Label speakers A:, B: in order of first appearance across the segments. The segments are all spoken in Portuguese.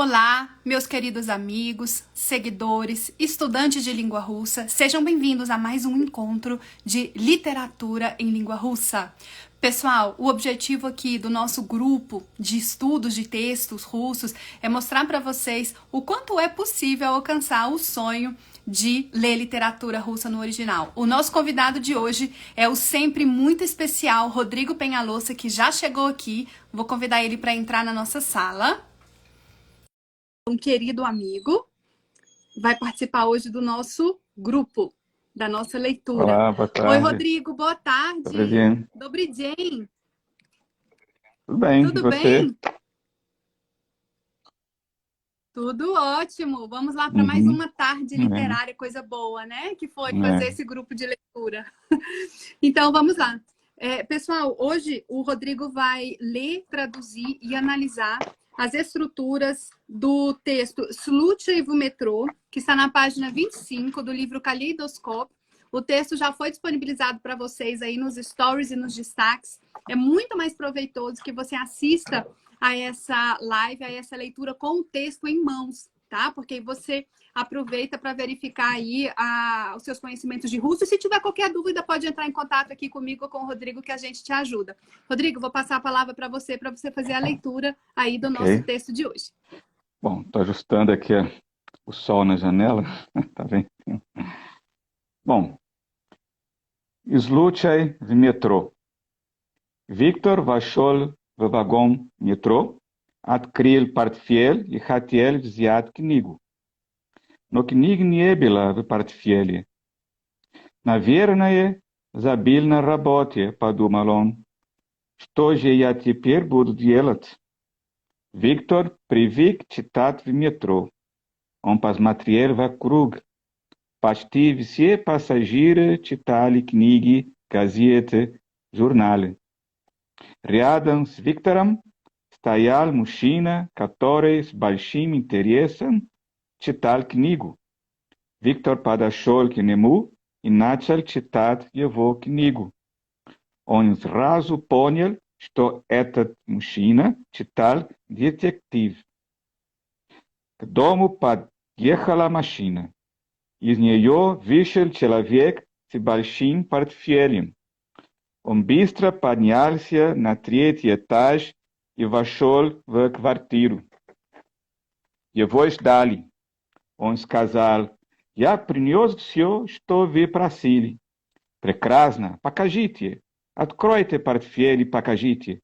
A: Olá, meus queridos amigos, seguidores, estudantes de língua russa, sejam bem-vindos a mais um encontro de literatura em língua russa. Pessoal, o objetivo aqui do nosso grupo de estudos de textos russos é mostrar para vocês o quanto é possível alcançar o sonho de ler literatura russa no original. O nosso convidado de hoje é o sempre muito especial Rodrigo Penhallosa, que já chegou aqui. Vou convidar ele para entrar na nossa sala. Um querido amigo vai participar hoje do nosso grupo, da nossa leitura.
B: Olá, boa tarde.
A: Oi, Rodrigo, boa tarde.
B: Добрый
A: dень.
B: Tudo bem,
A: Tudo
B: e você?
A: bem? Tudo ótimo. Vamos lá para mais uma tarde literária, coisa boa, né? Que foi fazer esse grupo de leitura. Então, vamos lá. Pessoal, hoje o Rodrigo vai ler, traduzir e analisar as estruturas do texto Случай в метро, que está na página 25 do livro Kaleidoscope. O texto já foi disponibilizado para vocês aí nos stories e nos destaques. É muito mais proveitoso que você assista a essa live, a essa leitura com o texto em mãos, tá? Porque você aproveita para verificar aí os seus conhecimentos de russo. E se tiver qualquer dúvida, pode entrar em contato aqui comigo ou com o Rodrigo, que a gente te ajuda. Rodrigo, vou passar a palavra para você fazer a leitura aí do nosso texto de hoje.
B: Bom, estou ajustando aqui o sol na janela, tá vendo? Bom, Случай в метро. Виктор вошел в вагон метро, открыл портфель и хотел взять книгу. Но книг не было в портфеле. Наверное, забыл на работе, подумал он. Что же я теперь буду делать? Виктор привык читать в метро. Он посмотрел вокруг. Почти все пассажиры читали книги, газеты, журналы. Рядом с Виктором стоял мужчина, который с большим интересом читал книгу. Виктор подошел к нему и начал читать его книгу. Он сразу понял, что этот мужчина читал детектив. К дому подъехала машина. Из нее вышел человек с большим портфелем. Он быстро поднялся на третий этаж и вошел в квартиру. Его ждали. Он сказал: «Я принес все, что вы просили». «Прекрасно, покажите. Откройте портфель и покажите».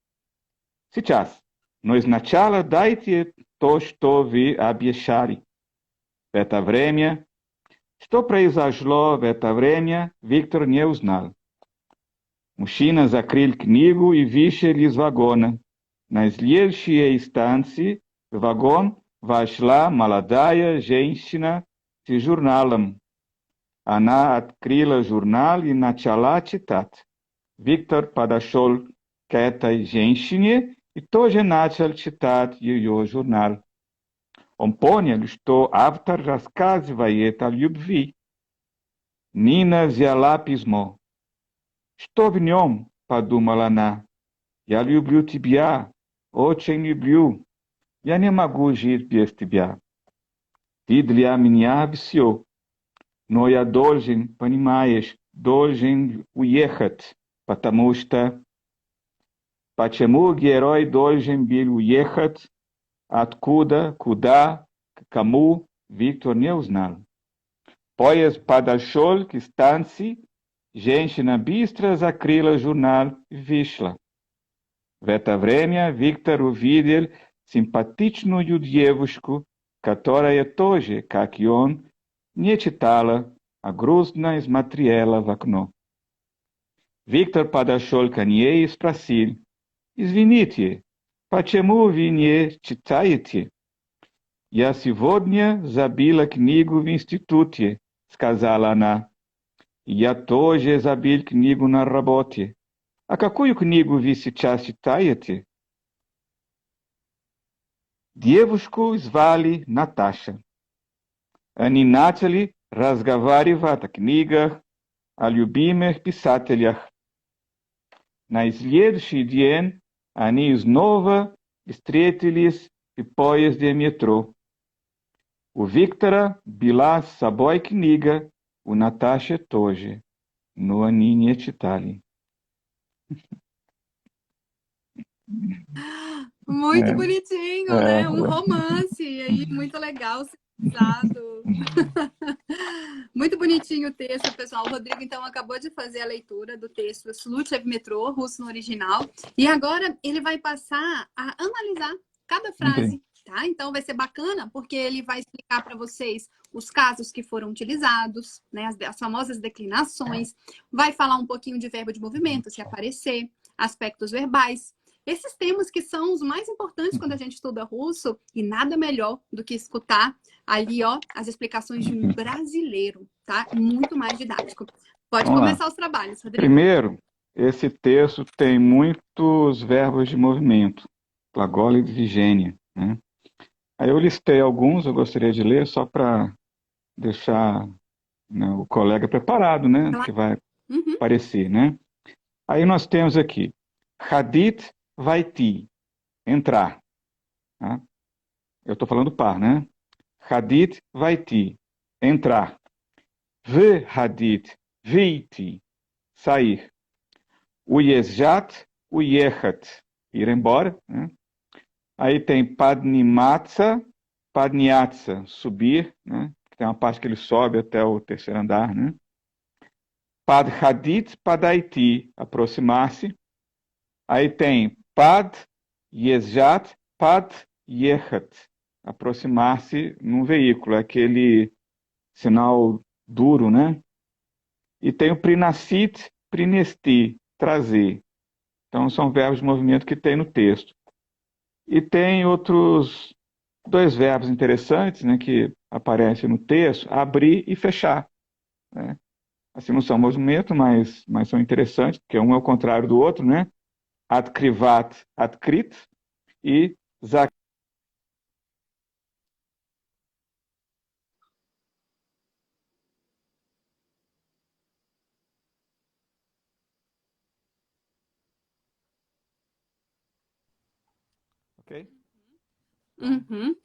B: «Сейчас, но сначала дайте то, что вы обещали». В это время... Что произошло в это время, Виктор не узнал. Мужчина закрыл книгу и вышел из вагона. На следующей станции в вагон вошла молодая женщина с журналом. Она открыла журнал и начала читать. Виктор подошел к этой женщине и тоже начал читать ее журнал. Он понял, что автор рассказывает о любви. Нина взяла письмо. «Что в нем?» – подумала она. «Я люблю тебя, очень люблю. Я не могу жить без тебя. Ты для меня все. Но я должен, понимаешь, должен уехать, потому что...» Почему герой должен был уехать? Откуда, куда, к кому, Виктор не узнал. Поезд подошел к станции, женщина быстро закрыла журнал и вышла. В это время Виктор увидел симпатичную девушку, которая тоже, как и он, не читала, а грустно смотрела в окно. Виктор подошел к ней и спросил: «Извините, почему вы не читаете?» «Я сегодня забыла книгу в институте», — сказала она. «Я тоже забыл книгу на работе. А какую книгу вы сейчас читаете?» Девушку звали Наташа. Они начали разговаривать о книгах, о любимых писателях. На следующий день они снова встретились e poies de metrô. O Victora bila saboi kniga, o Natasha toje, no anine etitali.
A: Muito bonitinho, né? Um romance aí, muito legal, civilizado. Muito bonitinho o texto, pessoal. O Rodrigo, então, acabou de fazer a leitura do texto Sluchev Metrô, russo no original. E agora ele vai passar a analisar cada frase, tá? Então vai ser bacana, porque ele vai explicar para vocês os casos que foram utilizados, né? As famosas declinações. Vai falar um pouquinho de verbo de movimento, se aparecer, aspectos verbais. Esses temas que são os mais importantes quando a gente estuda russo, e nada melhor do que escutar ali, ó, as explicações de um brasileiro, tá? Muito mais didático. Pode começar os trabalhos, Rodrigo.
B: Primeiro, esse texto tem muitos verbos de movimento, Glagol e Vigênia, né? Aí eu listei alguns, eu gostaria de ler só para deixar, né, o colega preparado, né? Claro. Que vai aparecer, né? Aí nós temos aqui, Hadith vaiti, entrar. Tá? Eu estou falando par, né? Hadith vaiti, entrar. Ve hadith veiti, sair. O yesjat, o yechat, ir embora. Né? Aí tem padnimatsa, padniatsa, subir, né? Tem uma parte que ele sobe até o terceiro andar, né? Padhadit, padaiti, aproximar-se. Aí tem pad, yesjat, pad, yechat, aproximar-se num veículo, aquele sinal duro, né? E tem o prinacit, prinesti, trazer. Então, são verbos de movimento que tem no texto. E tem outros dois verbos interessantes, né, que aparecem no texto, abrir e fechar. Né? Assim, não são movimento, mas são interessantes, porque um é o contrário do outro, né? Adkrivat, adkrit, e zak. Ok?
A: Uhum.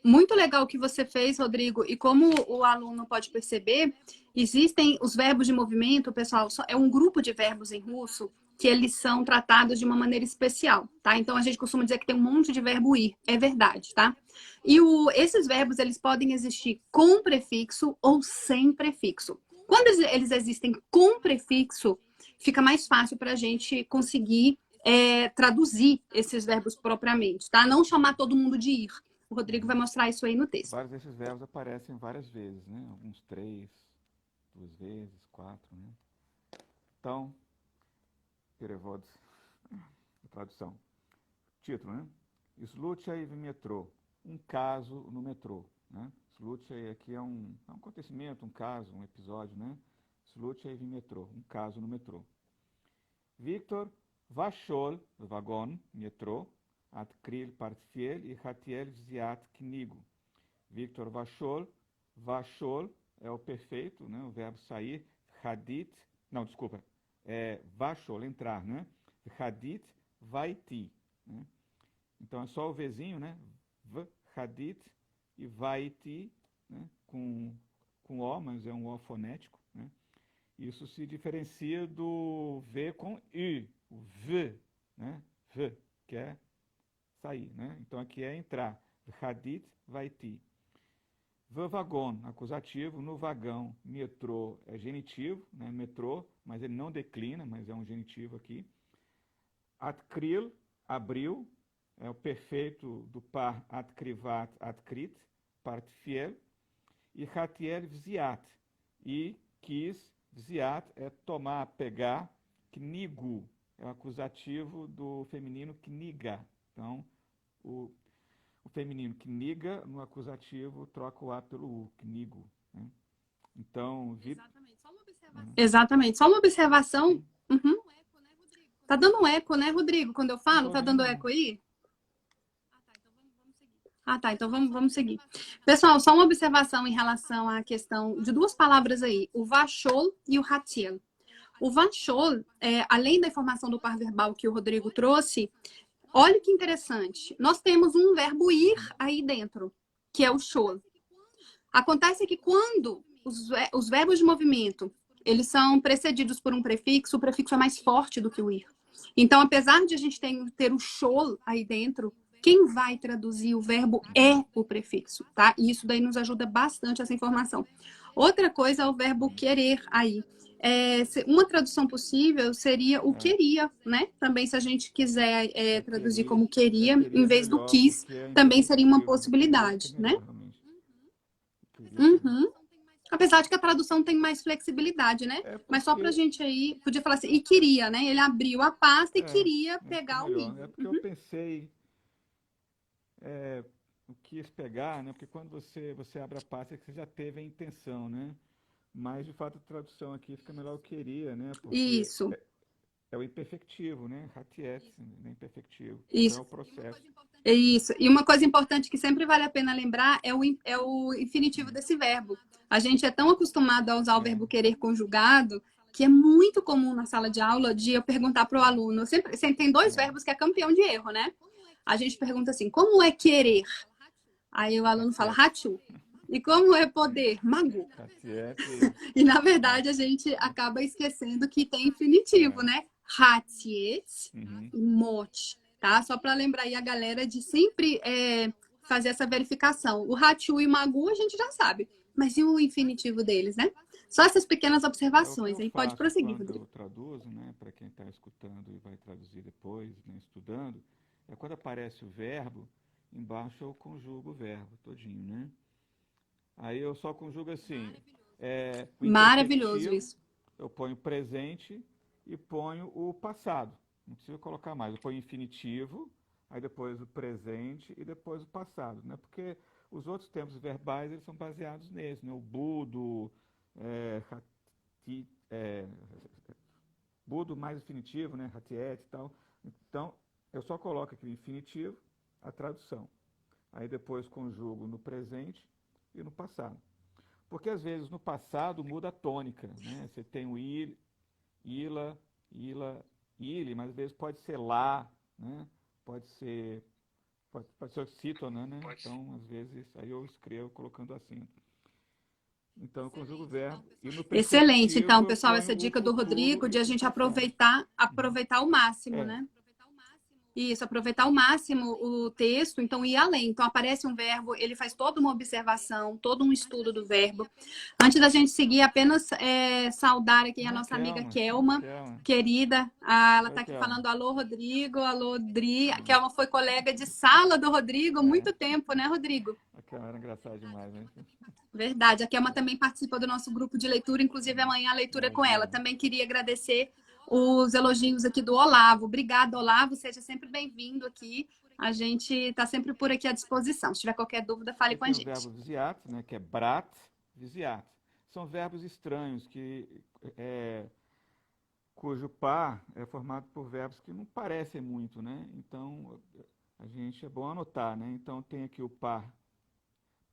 A: Muito legal o que você fez, Rodrigo. E como o aluno pode perceber, existem os verbos de movimento, pessoal, é um grupo de verbos em russo que eles são tratados de uma maneira especial, tá? Então a gente costuma dizer que tem um monte de verbo ir, é verdade, tá? E esses verbos, eles podem existir com prefixo ou sem prefixo. Quando eles existem com prefixo, fica mais fácil para a gente conseguir traduzir esses verbos propriamente, tá? Não chamar todo mundo de ir. O Rodrigo vai mostrar isso aí no texto.
B: Vários desses verbos aparecem várias vezes, né? Alguns 3, 2 vezes, 4, né? Então, Perevod, tradução. Título, né? Sluchai v metrô, um caso no metrô, né? Sluchai aqui é um acontecimento, um caso, um episódio, né? Sluchai v metrô, um caso no metrô. Victor vashol, vagão, metrô, открыл портфель и хотел взять книгу. Victor vashol, vashol é o perfeito, né? O verbo sair, hadit, não, desculpa, vashol, entrar, né? Hadit, vaiti, né? Então é só o Vzinho, né? V, hadit e vaiti, né? Com O, mas é um O fonético, né? Isso se diferencia do V com I, o V, né? V, que é sair, né? Então aqui é entrar. Hadit, vaiti. Vagon, acusativo. No vagão, metrô é genitivo, né? Metrô, mas ele não declina, mas é um genitivo aqui. Adkril, abriu, é o perfeito do par adkrivat, adkrit, parte fiel. E hatiel vziat, e quis, vziat é tomar, pegar. Knigu é o acusativo do feminino kniga. Então, o feminino kniga, no acusativo, troca o A pelo U, knigu. Né? Então,
A: Exatamente. Só uma observação. Uhum. Tá dando um eco, né, Rodrigo? Quando eu falo, tá dando eco aí? Ah, tá. Então vamos seguir. Pessoal, só uma observação em relação à questão de duas palavras aí, o vachol e o hatiel. O vachol, além da informação do par verbal que o Rodrigo trouxe, Olha que interessante. Nós temos um verbo ir aí dentro, que é o shol. Acontece que quando os verbos de movimento, eles são precedidos por um prefixo, o prefixo é mais forte do que o ir. Então, apesar de a gente ter o shol aí dentro, quem vai traduzir o verbo é o prefixo, tá? E isso daí nos ajuda bastante essa informação. Outra coisa é o verbo querer aí. Uma tradução possível seria o queria, né? Também, se a gente quiser traduzir como queria, em vez do
B: melhor,
A: quis,
B: porque é
A: também seria uma
B: imperfectivo. Em português fica
A: possibilidade, né?
B: melhor, realmente.
A: Uhum. Apesar de que a tradução tem mais flexibilidade, né?
B: É
A: Mas só pra
B: porque
A: gente aí, podia falar assim, e queria, né? Ele abriu a pasta e
B: é,
A: queria
B: fica
A: pegar o
B: melhor. É
A: livro.
B: porque eu pensei, eu quis pegar, né? Porque quando você abre a pasta é que você já teve a intenção, né? Mas de fato a tradução aqui fica melhor eu queria, né? Porque
A: Isso,
B: é o imperfectivo, né? Hatiet, né? Imperfectivo. Então é
A: isso,
B: o processo.
A: isso. E uma coisa importante que sempre vale a pena lembrar é o infinitivo desse verbo. A gente é tão acostumado a usar o
B: É,
A: verbo querer conjugado que é muito comum na sala de aula de eu perguntar para o aluno. Sempre tem dois
B: é.
A: verbos que é campeão de erro, né? A gente pergunta assim, como é querer? Aí o aluno fala
B: Hatiet.
A: hachu. E como é poder? Magu.
B: Hatiet.
A: E na verdade a
B: Hati.
A: gente acaba esquecendo que tem infinitivo,
B: É.
A: né? Hatiet
B: Uhum.
A: e mot, tá? Só para lembrar aí a galera de sempre fazer essa verificação. O hachu e o magu a gente já sabe, mas e o infinitivo deles, né? Só essas pequenas
B: É o que
A: observações
B: eu
A: aí. Pode
B: faço
A: prosseguir,
B: quando
A: Rodrigo.
B: eu traduzo, né? Para quem está escutando e vai traduzir depois, né, estudando, é quando aparece o verbo, embaixo eu conjugo o verbo todinho, né? Aí eu só conjugo assim, o
A: Maravilhoso
B: imperfectivo,
A: isso.
B: eu ponho presente e ponho o passado. Não precisa colocar mais. Eu ponho infinitivo, aí depois o presente e depois o passado, né? Porque os outros tempos verbais eles são baseados nesse, né? O budo, é, hati, budo mais infinitivo, né? Hatiet e tal. Então, eu só coloco aqui o infinitivo, a tradução. Aí depois conjugo no presente e no passado. Porque às vezes no passado muda a tônica, né? Você tem o il, ila, ila, ile, mas às vezes pode ser lá, né? Pode ser, pode ser oxítona, né? Então, às vezes, aí eu escrevo colocando acento. Então, eu conjugo o verbo e no
A: Excelente, então,
B: perfectivo eu
A: pessoal,
B: ponho
A: essa
B: o
A: dica do
B: futuro
A: Rodrigo
B: e
A: de a
B: o
A: gente
B: passado. Uhum.
A: aproveitar ao máximo,
B: É,
A: né? Isso, aproveitar ao máximo o texto, então ir além. Então aparece um verbo, ele faz toda uma observação, todo um estudo do verbo. Antes da gente seguir, apenas saudar aqui a
B: né,
A: nossa amiga
B: Kelma?
A: Kelma,
B: Kelma.
A: querida. Ela
B: Oi,
A: está aqui
B: Kelma.
A: falando alô, Rodrigo, alô, Dri. A
B: Hum,
A: Kelma foi colega de sala do Rodrigo há
B: É,
A: muito tempo, né, Rodrigo?
B: a Kelma era engraçada demais, né?
A: Verdade. A Kelma também participa do nosso grupo de leitura, inclusive amanhã a leitura é com ela.
B: Imagino.
A: Também queria agradecer os elogios aqui do Olavo. Obrigada, Olavo. Seja sempre bem-vindo aqui. A gente está sempre por aqui à disposição. Se tiver qualquer dúvida, fale
B: E
A: com a
B: tem o verbo
A: gente.
B: visiat, né, que é brat, visiat. São verbos estranhos é, cujo par é formado por verbos que não parecem muito, né? Então, a gente é bom anotar, né? Então, tem aqui o par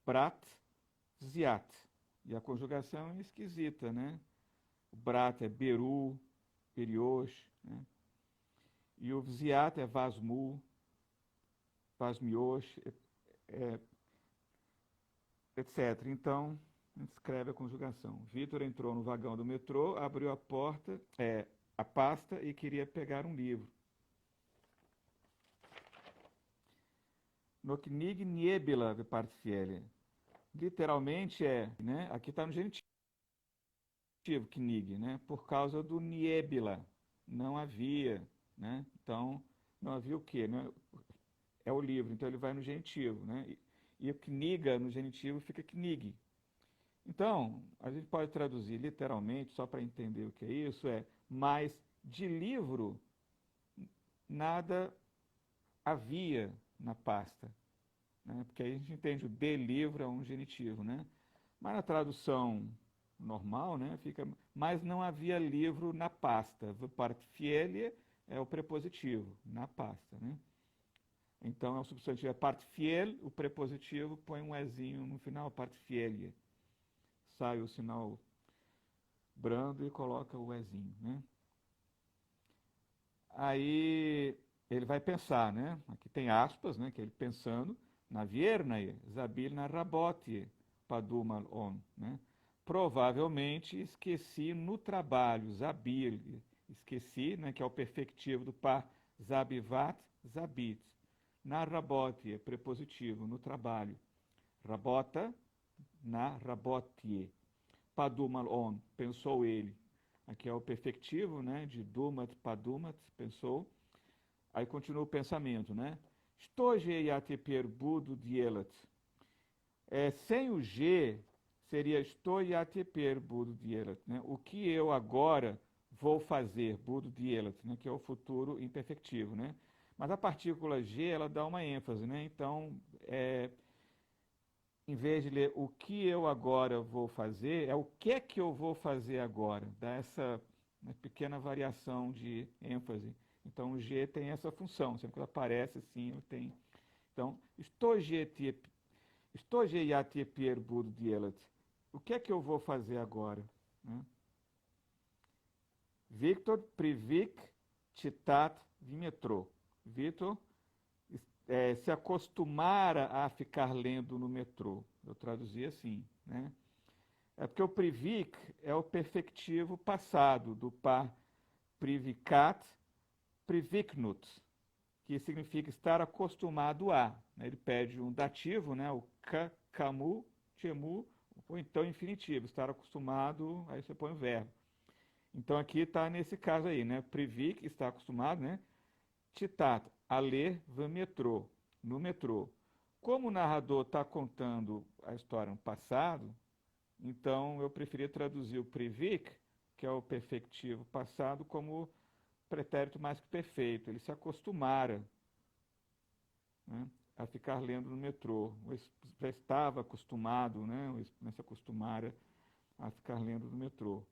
B: brat, ziat. E a conjugação é esquisita, né? O brat é beru, periosh, né? E o ziat é vasmu, vasmiosh, é, etc. Então, a gente escreve a conjugação. Vitor entrou no vagão do metrô, abriu a porta, a pasta e queria pegar um livro. No knig niebla partielle. Literalmente né? Aqui está no genitivo, knig, né? Por causa do niebla. Não havia, né? Então, não havia o quê? Né? É o livro, então ele vai no genitivo, né? E o kniga no genitivo fica knig. Então, a gente pode traduzir literalmente, só para entender o que é isso, mas de livro nada havia na pasta, né? Porque aí a gente entende o de livro é um genitivo, né? Mas na tradução normal, né, fica, mas não havia livro na pasta. Partfielie é o prepositivo, na pasta, né? Então, é o substantivo é partfiel, o prepositivo põe um ezinho no final, partfielie. Sai o sinal brando e coloca o ezinho, né? Aí ele vai pensar, né? Aqui tem aspas, né? Que ele pensando, na viernae, zabil na rabotie, padumal on, né? Provavelmente esqueci no trabalho, zabil, esqueci, né? Que é o perfectivo do par zabivat, zabit. Na rabotie, prepositivo, no trabalho. Rabota, na rabotie. Padumal on, pensou ele. Aqui é o perfectivo, né? De dumat, padumat, pensou. Aí continua o pensamento, né? Stoje iate perbudo dielat. Sem o G, seria estou iate perbudo dielat, né? O que eu agora vou fazer, budo dielat, né? Que é o futuro imperfectivo, né? Mas a partícula G, ela dá uma ênfase, né? Então, em vez de ler o que eu agora vou fazer, é o que é que eu vou fazer agora. Dá essa, né, pequena variação de ênfase. Então, o G tem essa função. Sempre que ela aparece assim, ele tem. Então, estou iate perbudo dielat. O que é que eu vou fazer agora? Né? Victor privik citat vimetrô. Victor se acostumara a ficar lendo no metrô. Eu traduzi assim, né? É porque o privik é o perfectivo passado do par privicat, priviknut, que significa estar acostumado a. Né? Ele pede um dativo, né? O camu, chemu, ou então infinitivo, estar acostumado, aí você põe o verbo. Então aqui está nesse caso aí, né? Privik, está acostumado, né? Citat, a ler metrô, no metrô. Como o narrador está contando a história no passado, então eu preferi traduzir o privik, que é o perfectivo passado, como pretérito mais que perfeito. Ele se acostumara, né, a ficar lendo no metrô. Já estava acostumado, né, se acostumara a ficar lendo no metrô.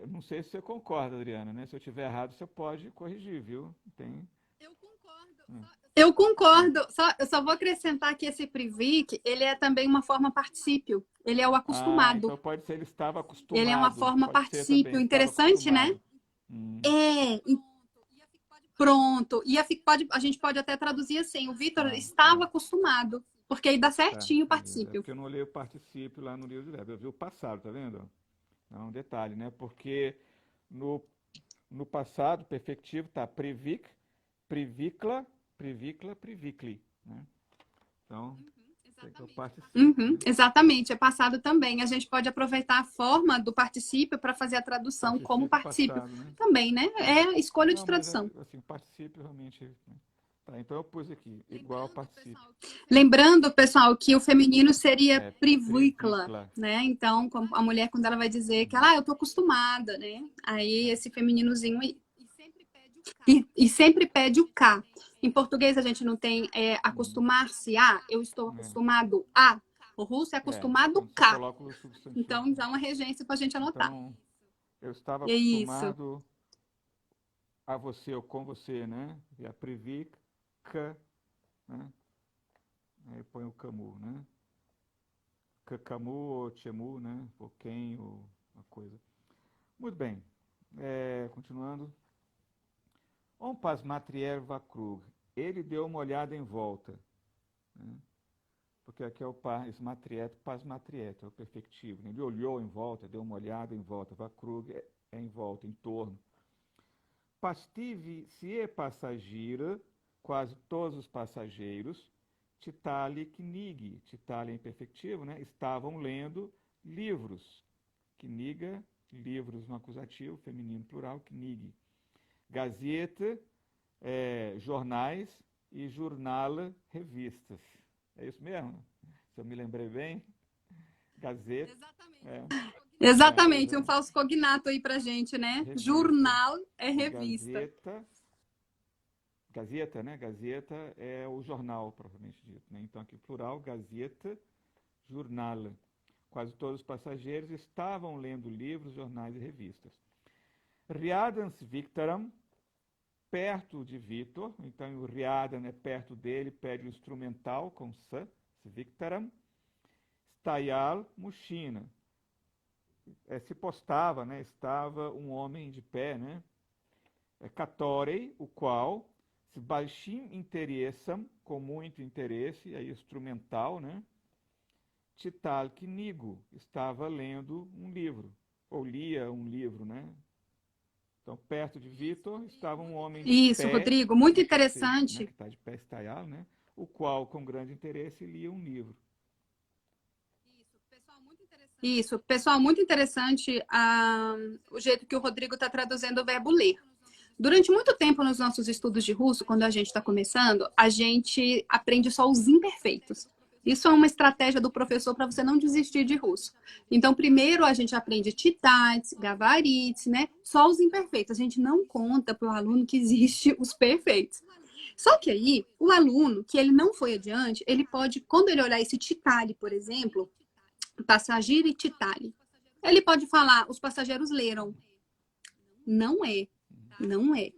B: Não sei se você concorda, Adriana, né? Se eu estiver errado, você pode corrigir, viu? Tem.
A: Eu concordo. Eu concordo. Eu só vou acrescentar que esse privik, ele é também uma forma particípio. Ele é o acostumado.
B: Então pode ser ele estava acostumado.
A: Ele é uma forma
B: pode ser também,
A: particípio.
B: estava
A: Interessante, né?
B: acostumado.
A: Pronto. E a gente pode até traduzir assim: o Vitor estava acostumado. Porque aí dá certinho o particípio.
B: Porque eu não olhei o particípio lá no livro de verbo. Eu vi o passado, tá vendo? É um detalhe, né? Porque no passado perfectivo está privik, privikla, privikla, privikli, né? Então, o particípio.
A: Exatamente, é passado também. A gente pode aproveitar a forma do particípio para fazer a tradução como particípio
B: passado, né?
A: também, né? É a escolha de tradução.
B: Mas, assim, particípio realmente. Tá, então eu pus aqui, igual particípio.
A: Lembrando, pessoal, que o feminino seria privikla, né? Então, a mulher, quando ela vai dizer que eu tô acostumada, né? Aí esse femininozinho e sempre pede o K. Em português a gente não tem acostumar-se a, eu estou acostumado a. O russo é acostumado K. Então dá uma regência para a gente anotar.
B: Então, eu estava acostumado a você ou com você, né? E a privik, K, né? Aí põe o camu, né? Camu ou chemu, né? Ou quem, ou uma coisa. Muito bem. Continuando. On pas matrier vakrug. Ele deu uma olhada em volta. Né? Porque aqui é o pas matriet, pas matriet, é o perfectivo. Né? Ele olhou em volta, deu uma olhada em volta. Vakrug é em volta, em torno. Pastive se é passageira, quase todos os passageiros, Titali Knig, Titali em perfectivo, né? Estavam lendo livros. Kniga, livros no acusativo, feminino plural, Knig. Gazeta, jornais e jornal, revistas. É isso mesmo? Se eu me lembrei bem? Gazeta.
A: Exatamente, um falso cognato aí pra gente, né? Revista. Jornal é revista.
B: Gazeta, né? Gazeta é o jornal, propriamente dito. Né? Então, aqui plural, Gazeta, jornal. Quase todos os passageiros estavam lendo livros, jornais e revistas. Riadans Victoram, perto de Vitor. Então, o Riadan é perto dele, pede o instrumental com S, Victoram. Stayal Mushina. Se postava, né? Estava um homem de pé, né? Который, o qual, с большим интересом, com muito interesse, aí instrumental, né? Читал книгу, estava lendo um livro, ou lia um livro, né? Então, perto de Vitor estava um homem de
A: Isso,
B: pé,
A: Rodrigo, muito
B: deixa eu ser, né,
A: interessante.
B: que está de pé estaiado, né? O qual, com grande interesse, lia um livro.
A: Isso, pessoal, muito interessante o jeito que o Rodrigo está traduzindo o verbo ler. Durante muito tempo nos nossos estudos de russo, quando a gente está começando, a gente aprende só os imperfeitos. Isso é uma estratégia do professor para você não desistir de russo. Então, primeiro a gente aprende читать, говорить, né? Só os imperfeitos. A gente não conta para o aluno que existe os perfeitos. Só que aí, o aluno que ele não foi adiante, ele pode, quando ele olhar esse читали, por exemplo, passageiro e читали, ele pode falar, os passageiros leram. Não é. Não é.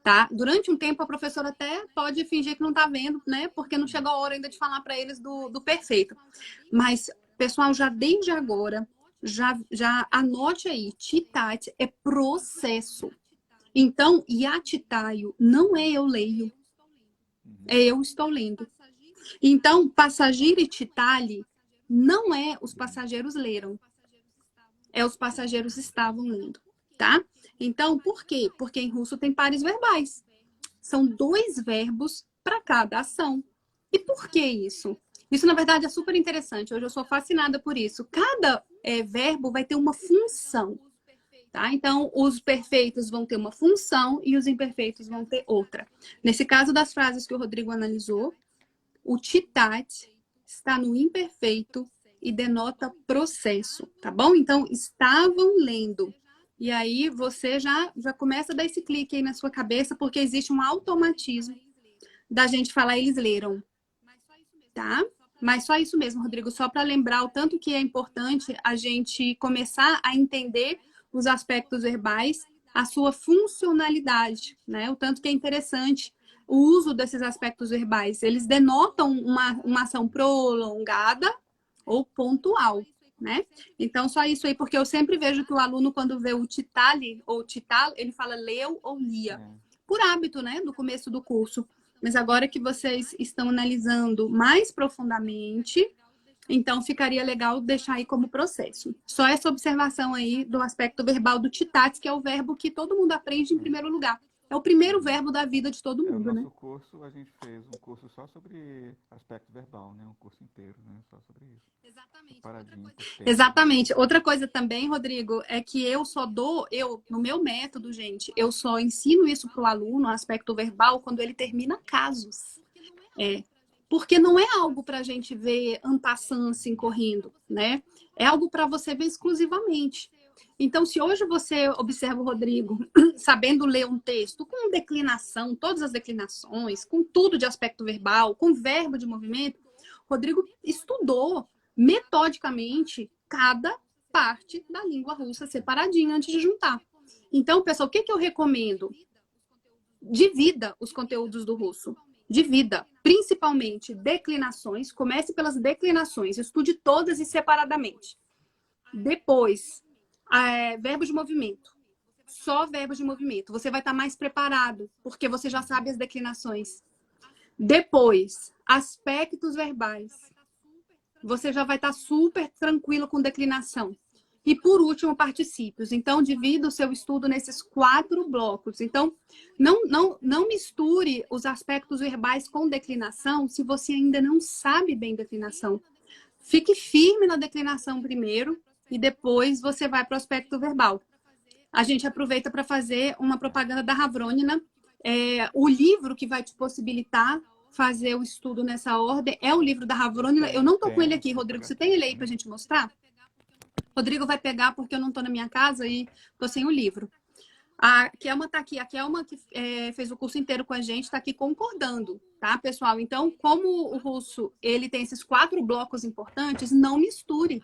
A: Tá? Durante um tempo, a professora até pode fingir que não está vendo, né? Porque não chegou a hora ainda de falar para eles do perfeito. Mas, pessoal, já desde agora, já anote aí, читать é processo. Então, я читаю não é eu leio, é eu estou lendo. Então, passageiro e читали não é os passageiros leram, é os passageiros estavam lendo, tá? Então, por quê? Porque em russo tem pares verbais. São 2 verbos para cada ação. E por que isso? Isso, na verdade, é super interessante. Hoje eu sou fascinada por isso. Cada verbo vai ter uma função, tá? Então, os perfeitos vão ter uma função e os imperfeitos vão ter outra. Nesse caso das frases que o Rodrigo analisou, o читать está no imperfeito e denota processo, tá bom? Então, estavam lendo. E aí você já começa a dar esse clique aí na sua cabeça, porque existe um automatismo da gente falar eles leram, tá? Mas só isso mesmo, Rodrigo, só para lembrar o tanto que é importante a gente começar a entender os aspectos verbais, a sua funcionalidade, né? O tanto que é interessante o uso desses aspectos verbais. Eles denotam uma ação prolongada ou pontual, né? Então, só isso aí, porque eu sempre vejo que o aluno, quando vê o читали ou читал, ele fala leu ou lia. Por hábito, né? Do começo do curso. Mas agora que vocês estão analisando mais profundamente, então ficaria legal deixar aí como processo. Só essa observação aí do aspecto verbal do читать, que é o verbo que todo mundo aprende em primeiro lugar. É o primeiro verbo da vida de todo mundo, né?
B: No nosso curso, a gente fez um curso só sobre aspecto verbal, né? Um curso inteiro, né? Só sobre isso.
A: Exatamente. Outra coisa também, Rodrigo, é que eu só dou, no meu método, gente, eu só ensino isso para o aluno, aspecto verbal, quando ele termina casos. Porque não é algo para a gente ver en passant, assim, correndo, né? É algo para você ver exclusivamente. Então, se hoje você observa o Rodrigo sabendo ler um texto com declinação, todas as declinações, com tudo de aspecto verbal, com verbo de movimento, Rodrigo estudou metodicamente cada parte da língua russa separadinha antes de juntar. Então, pessoal, o que eu recomendo? Divida os conteúdos do russo. Divida, principalmente declinações. Comece pelas declinações, estude todas e separadamente. Depois, verbo de movimento. Só verbo de movimento. Você vai estar mais preparado, porque você já sabe as declinações. Depois, aspectos verbais. Você já vai estar super tranquilo com declinação. E, por último, particípios. Então, divida o seu estudo nesses 4 blocos. Então, não misture os aspectos verbais com declinação se você ainda não sabe bem declinação. Fique firme na declinação primeiro e depois você vai para o aspecto verbal. A gente aproveita para fazer uma propaganda da Havronina. O livro que vai te possibilitar fazer o estudo nessa ordem é o livro da Havronina. Eu não estou com ele aqui, Rodrigo. Você tem ele aí para a gente mostrar? Rodrigo vai pegar porque eu não estou na minha casa e estou sem o livro. A Kelma está aqui. A Kelma, que fez o curso inteiro com a gente, está aqui concordando, tá, pessoal? Então, como o russo ele tem esses 4 blocos importantes, não misture.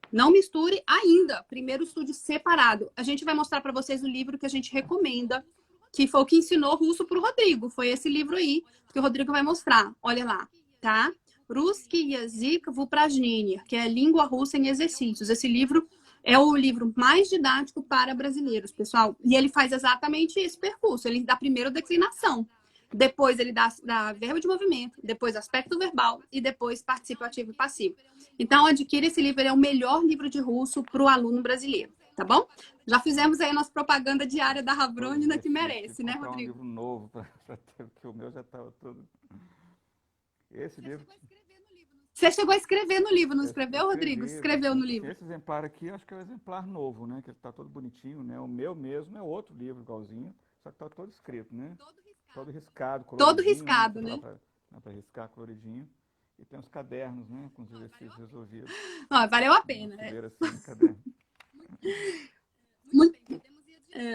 A: Não misture ainda. Primeiro estude separado. A gente vai mostrar para vocês o livro que a gente recomenda, que foi o que ensinou russo para o Rodrigo. Foi esse livro aí que o Rodrigo vai mostrar. Olha lá, tá? Русский язык в упражнениях, que é língua russa em exercícios. Esse livro É o livro mais didático para brasileiros, pessoal. E ele faz exatamente esse percurso. Ele dá primeiro declinação, depois ele dá verbo de movimento, depois aspecto verbal e depois participo ativo e passivo. Então, adquira esse livro, ele é o melhor livro de russo para o aluno brasileiro, tá bom? Já fizemos aí a nossa propaganda diária da Ravronina, que merece, né, Rodrigo?
B: Um livro novo para ter, porque o meu já estava todo... Esse livro...
A: Você chegou a escrever no livro, não escreveu, Rodrigo? Você escreveu no livro.
B: Esse exemplar aqui, acho que é o exemplar novo, né? Que está todo bonitinho, né? O meu mesmo é outro livro igualzinho, só que está todo escrito, né? Todo riscado, coloridinho.
A: Todo riscado, né?
B: Dá para riscar coloridinho. E tem os cadernos, né? Com os exercícios resolvidos.
A: Ó, valeu a pena.
B: Ver assim, caderno.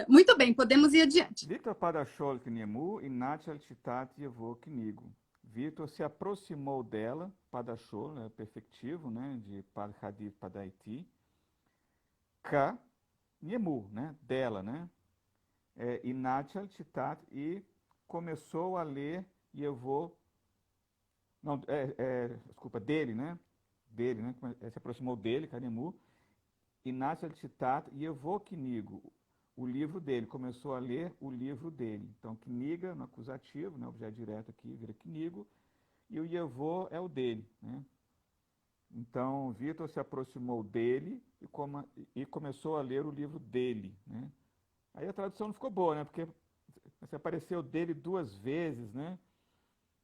A: Muito bem, podemos ir adiante.
B: Victor подошел к нему и начал читать его книгу. Victor se aproximou dela, подошел, é perfectivo, né? De подходить, подойти. К нему, né? Dela, né? E начал читать, e começou a ler его... Não, desculpa, dele, né? Dele, né? Se aproximou dele, Kanemu, e начал читать его книгу, o livro dele, começou a ler o livro dele. Então, kniga no acusativo, né? Objeto direto aqui vira knigo, e o Yevô é o dele, né? Então, Vitor se aproximou dele e começou a ler o livro dele, né? Aí a tradução não ficou boa, né? Porque se apareceu dele 2 vezes, né?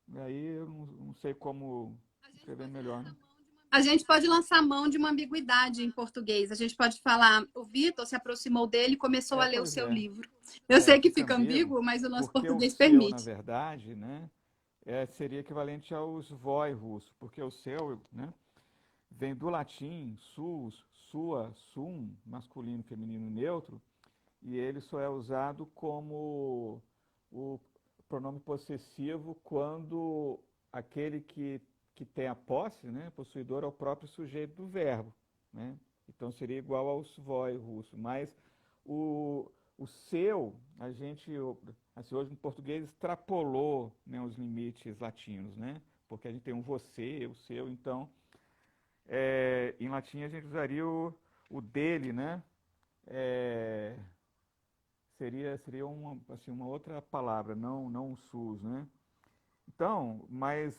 B: E aí eu não sei como escrever melhor, né?
A: A gente pode lançar mão de uma ambiguidade em português. A gente pode falar, o Vitor se aproximou dele e começou a ler o seu livro. Eu sei que fica ambíguo, mas o nosso português permite.
B: Na verdade, né, seria equivalente ao svoi russo, porque o seu, né, vem do latim sus, sua, sum, masculino, feminino, neutro, e ele só é usado como o pronome possessivo quando aquele que tem a posse, né, possuidor, é o próprio sujeito do verbo, né? Então seria igual ao svoi russo, mas o seu, a gente, assim, hoje no português, extrapolou, né, os limites latinos, né? Porque a gente tem um você, o seu, então, em latim a gente usaria o dele, né? Seria uma outra palavra, não um sus, né? Então, mas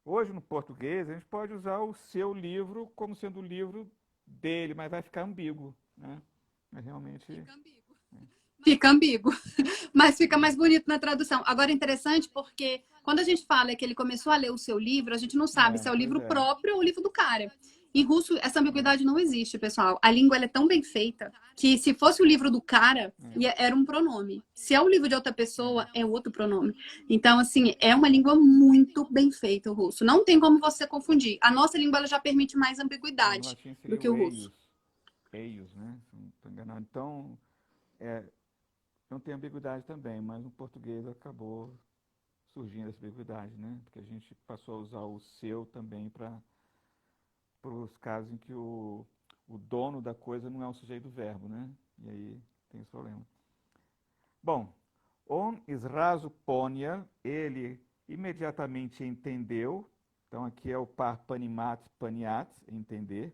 B: hoje no português a gente pode usar o seu livro como sendo o livro dele, mas vai ficar ambíguo, né? Mas realmente...
A: Fica ambíguo, mas fica mais bonito na tradução. Agora, interessante porque quando a gente fala que ele começou a ler o seu livro, a gente não sabe se é o livro próprio ou o livro do cara. Em russo, essa ambiguidade não existe, pessoal. A língua ela é tão bem feita que se fosse o livro do cara, era um pronome. Se é o livro de outra pessoa, é outro pronome. Então, assim, é uma língua muito bem feita o russo. Não tem como você confundir. A nossa língua ela já permite mais ambiguidade do que o russo.
B: Eios, né? Se não estou enganado. Então, não tem ambiguidade também, mas no português acabou surgindo essa ambiguidade, né? Porque a gente passou a usar o seu também para os casos em que o dono da coisa não é o sujeito do verbo, né? E aí tem esse problema. Bom, on изразу понял, ele imediatamente entendeu. Então aqui é o par panimat, paniat, entender.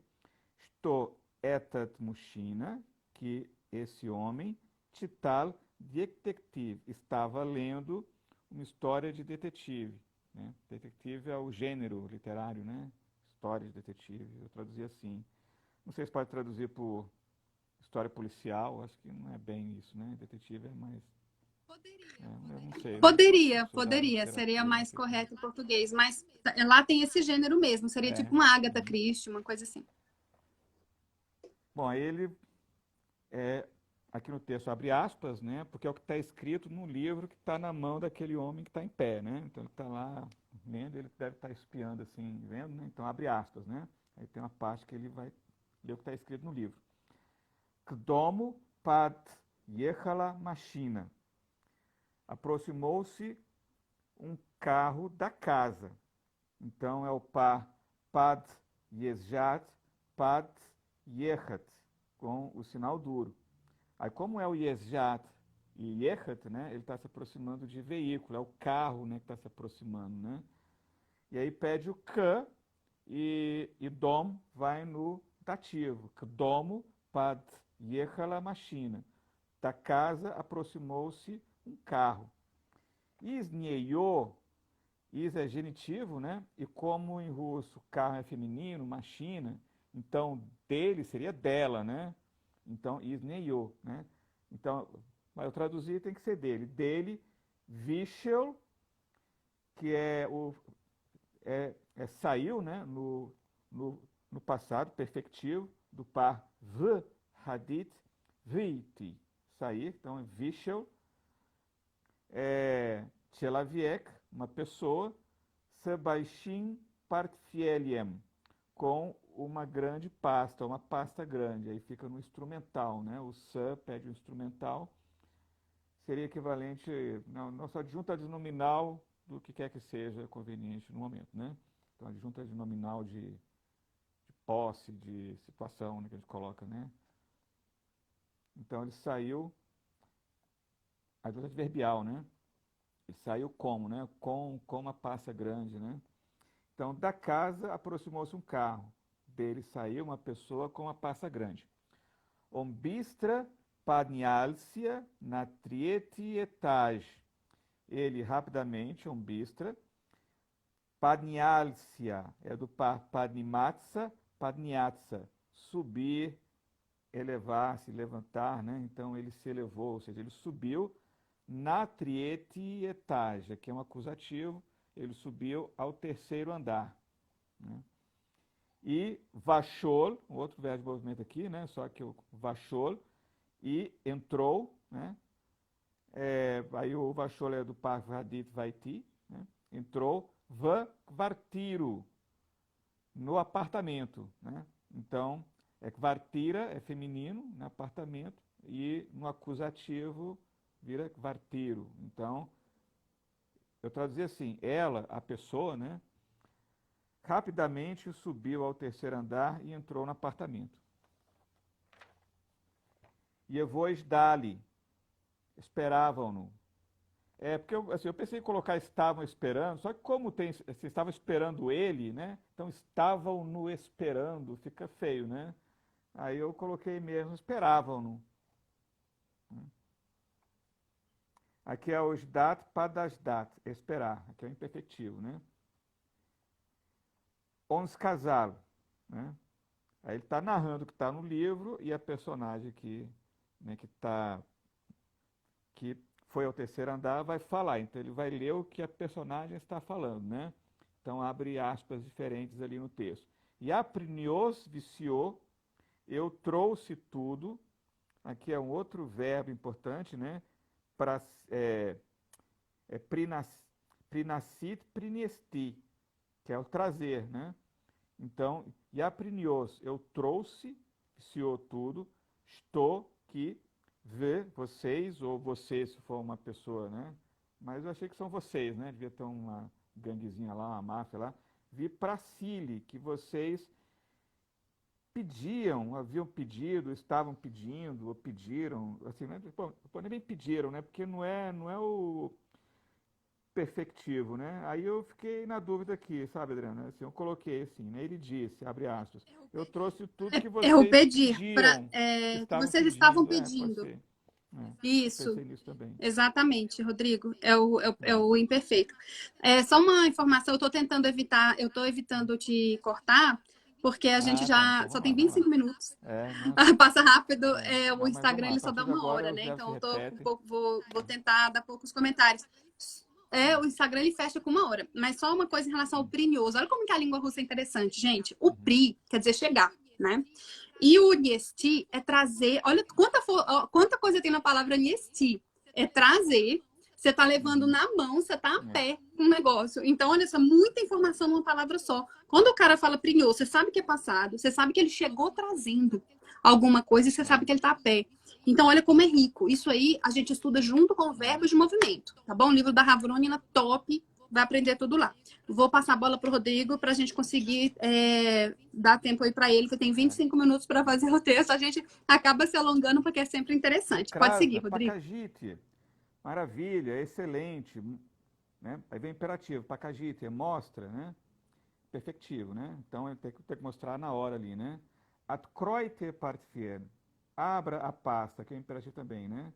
B: Что этот мужчина, que esse homem, читал детектив, estava lendo uma história de detetive, né? Detetive é o gênero literário, né? História de detetive, eu traduzi assim. Não sei se pode traduzir por história policial, acho que não é bem isso, né? Detetive é mais... eu não sei.
A: Poderia, seria mais correto em português, mas lá tem esse gênero mesmo, seria tipo uma Agatha Christie, uma coisa assim.
B: Bom, aí ele, aqui no texto, abre aspas, né? Porque é o que está escrito no livro que está na mão daquele homem que está em pé, né? Então ele está lá lendo, ele deve estar espiando assim, vendo, né? Então abre aspas, né? Aí tem uma parte que ele vai ler o que está escrito no livro. К дому подъехала машина. Aproximou-se um carro da casa. Então é o par подъезжать, подъехать, com o sinal duro. Aí como é o езжать e ехать, né, ele está se aproximando de veículo, é o carro, né, que está se aproximando, né? E aí pede o к e dom vai no dativo. К дому подъехала машина. Da casa aproximou-se um carro. Из нее, is é genitivo, né? E como em russo carro é feminino, machina, então dele seria dela, né? Então, из нее, né? Então, mas eu traduzir tem que ser dele. Dele, вышел, que saiu, né? No passado perfectivo, do par vyходить, выйти, sair, então é вышел. Человек, uma pessoa, с большим портфелем, com uma grande pasta, uma pasta grande, aí fica no instrumental, né? O s pede o instrumental, seria equivalente, nossa adjunta adnominal do que quer que seja conveniente no momento, né? Então, adjunta adnominal de posse, de situação, né, que a gente coloca, né? Então, ele saiu, adjunta adverbial, né? Ele saiu como, né? Com uma pasta grande, né? Então, da casa aproximou-se um carro. Dele saiu uma pessoa com uma pasta grande. Он быстро поднялся на третий этаж. Ele rapidamente, он быстро, поднялся, é do par подниматься, подняться, subir, elevar-se, levantar, né? Então, ele se elevou, ou seja, ele subiu na tretий этаж, aqui é um acusativo, ele subiu ao terceiro andar, né? E vachol, outro verbo de movimento aqui, né? Só que o vachol, e entrou, né? Aí o vachol é do par vadit vaiti, né? Entrou v kvartiru, no apartamento, né? Então, kvartira é feminino, no apartamento, e no acusativo vira kvartiru. Então, eu traduzi assim, ela, a pessoa, né? Rapidamente subiu ao terceiro andar e entrou no apartamento. E voz dali, esperavam-no. Porque eu pensei em colocar estavam esperando, só que como se estava esperando ele, né? Então estavam no esperando, fica feio, né? Aí eu coloquei mesmo, esperavam-no. Aqui é os dat, padasdat, esperar. Aqui é o imperfectivo, né? Ons casal, né? Aí ele está narrando o que está no livro e a personagem aqui, né, que foi ao terceiro andar vai falar. Então ele vai ler o que a personagem está falando, né? Então abre aspas diferentes ali no texto. E aprinios viciou, eu trouxe tudo. Aqui é um outro verbo importante, né? Para prinacit prinesti, que é o trazer, né? Então, iaprinios, eu trouxe, viciou tudo, estou, que, vê, vocês, ou você, se for uma pessoa, né? Mas eu achei que são vocês, né? Devia ter uma ganguezinha lá, uma máfia lá. Vi pracile, que vocês pediam, haviam pedido, estavam pedindo, ou pediram, assim, né? Pô, nem bem pediram, né? Porque não é o perfectivo, né? Aí eu fiquei na dúvida aqui, sabe, Adriana? Assim, eu coloquei assim, né? Ele disse, abre aspas, eu trouxe tudo que
A: Eu
B: vocês
A: pedi,
B: pediam,
A: que vocês estavam
B: pode
A: pedindo.
B: ser. Eu
A: Isso,
B: pensei nisso também.
A: exatamente, Rodrigo. É o imperfeito. Só uma informação, eu estou evitando te cortar, porque a gente
B: Tá,
A: já
B: então
A: só
B: vamos
A: tem
B: lá, vamos lá.
A: 25 minutos.
B: Não,
A: Passa rápido, o
B: não, mas vamos
A: Instagram
B: lá. A
A: ele só dá
B: partir de
A: uma
B: agora
A: hora,
B: os
A: né?
B: verbos
A: Então
B: se
A: eu tô
B: repetem.
A: vou tentar dar poucos comentários. O Instagram ele fecha com uma hora. Mas só uma coisa em relação ao prinhoso. Olha como que a língua russa é interessante, gente. O pri quer dizer chegar, né? E o niesti é trazer. Olha quanta coisa tem na palavra niesti. É trazer. Você tá levando na mão, você tá a pé com um negócio. Então, olha só, muita informação numa palavra só. Quando o cara fala prinhou, você sabe que é passado, você sabe que ele chegou trazendo alguma coisa e você sabe que ele tá a pé. Então, olha como é rico. Isso aí a gente estuda junto com verbos de movimento, tá bom? O livro da Ravronina, top, vai aprender tudo lá. Vou passar a bola pro Rodrigo para a gente conseguir dar tempo aí para ele, que tem 25 minutos para fazer o texto. A gente acaba se alongando porque é sempre interessante. Pode seguir, Rodrigo.
B: Pakagite, maravilha, excelente, né? Aí vem o imperativo, pakagite, mostra, né? Perfectivo, né? Então ele tem que mostrar na hora ali, né? Откройте портфель, abra a pasta, que é imperativo também, né?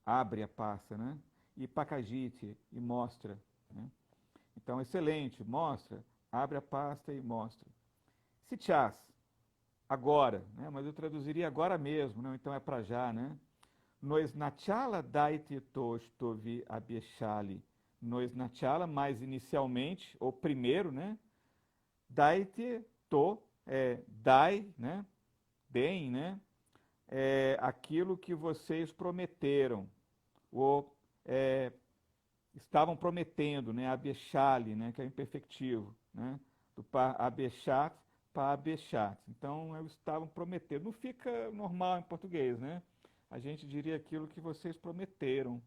B: Abre a pasta, né? E pakajite, e mostra, né? Então, excelente, mostra, abre a pasta e mostra. Сейчас, agora, né? Mas eu traduziria agora mesmo, né? Então é para já, né? Nos nachala dайте то, что вы обещали. Nos nachala, mais inicialmente, ou primeiro, né? Dайте to, dai, né? Deem, né? Aquilo que vocês prometeram, ou estavam prometendo, né? Abechale, né? Que é imperfectivo, né? Do abechat para abechat. Então, eles estavam prometendo. Não fica normal em português, né? A gente diria aquilo que vocês prometeram,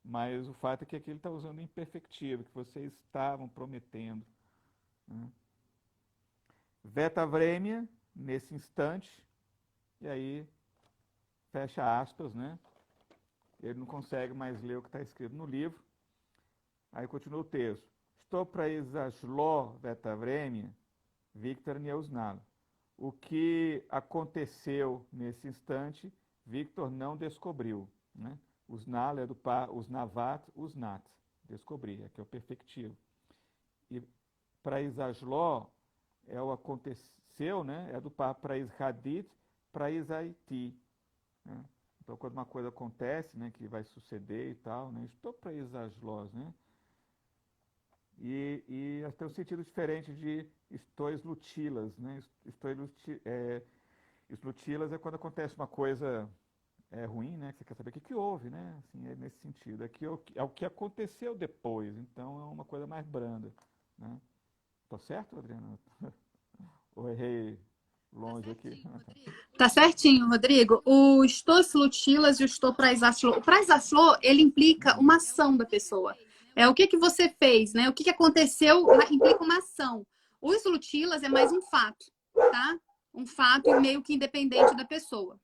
B: mas o fato é que aqui ele está usando imperfectivo, que vocês estavam prometendo, né? Veta vremia, nesse instante, e aí fecha aspas, né? Ele não consegue mais ler o que está escrito no livro. Aí continua o texto. Estou para exaslo veta vremia, Victor Neusnalo. O que aconteceu nesse instante, Victor não descobriu, né? Usnalo é do par, usnavat, usnat. Descobrir, aqui é o perfectivo. E para exaslo é o aconteceu, né? É do par para ishadit, para isaiti, né? Então, quando uma coisa acontece, né, que vai suceder e tal, né? Estou para exaslos, né? E tem um sentido diferente de estois lutilas, né? Lutilas é quando acontece uma coisa ruim, né? Que você quer saber o que houve, né? Assim, é nesse sentido. Aqui é o que aconteceu depois, então é uma coisa mais branda, né? Tô certo, Adriana? Ou errei longe aqui?
A: Tá certinho, Rodrigo. O estos lutilas e o estou praisaslo. O praisaslo, ele implica uma ação da pessoa. É o que você fez, né? O que aconteceu implica uma ação. Os lutilas é mais um fato, tá? Um fato meio que independente da pessoa.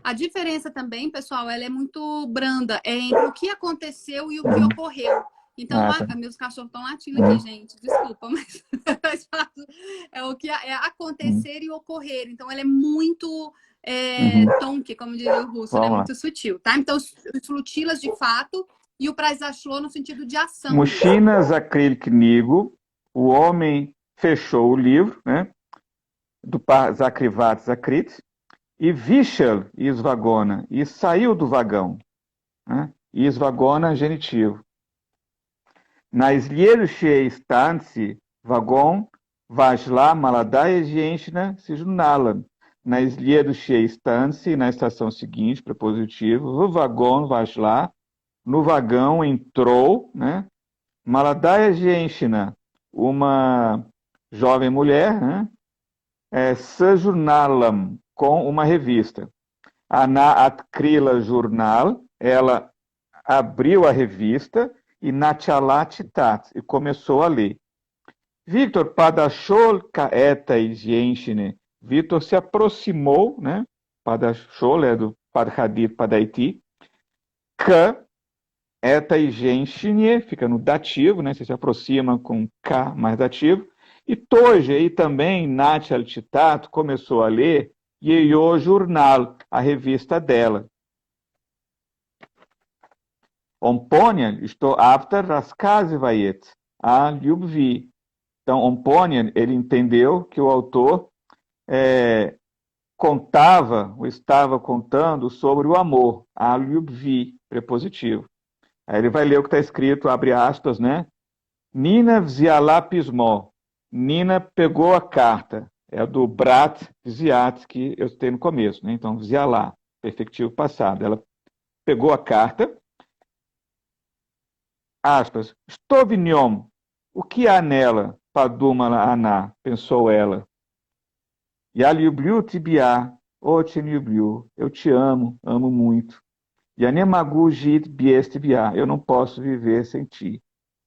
A: A diferença também, pessoal, ela é muito branda. É entre o que aconteceu e o que ocorreu. Então, meus cachorros estão latindo aqui, gente. Desculpa, mas é o que é acontecer e ocorrer. Então, ela é muito tonque, como diria o russo, né? Muito sutil, tá? Então, os flutilas de fato e o praizashlo no sentido de ação.
B: Mushina zakril knigo, o homem fechou o livro, né? Do zakrivat zakrit, e vishel isvagona, e saiu do vagão, né? Isvagona, genitivo. Na следующей станции вагон вошла молодая женщина с журналом. На следующей станции, na estação seguinte, prepositivo, в вагон вошла, no vagão entrou, né? Молодая женщина, uma jovem mulher, né? С журналом, com uma revista. Она открыла журнал, ela abriu a revista, e начала читать, e começou a ler. Victor подошел к этой женщине. Victor se aproximou, né? Подошел é do подходить, подойти. К этой женщине, fica no dativo, né? Você se aproxima com K mais dativo. E тоже, e também, начал читать, começou a ler, ее jornal, a revista dela. Он понял, что автор рассказывает о любви. Então, он понял, ele entendeu que o autor contava, ou estava contando sobre o amor, a любви, prepositivo. Aí ele vai ler o que está escrito, abre aspas, né? Nina взяла письмо. Nina pegou a carta. É do brat взять, que eu citei no começo, né? Então, взяла, perfectivo passado. Ela pegou a carta. Aspas, что в нем? O que há nela? Подумала она, pensou ela. Я люблю тебя, очень люблю. Eu te amo, amo muito. Я не могу жить без тебя. Eu não posso viver sem ti.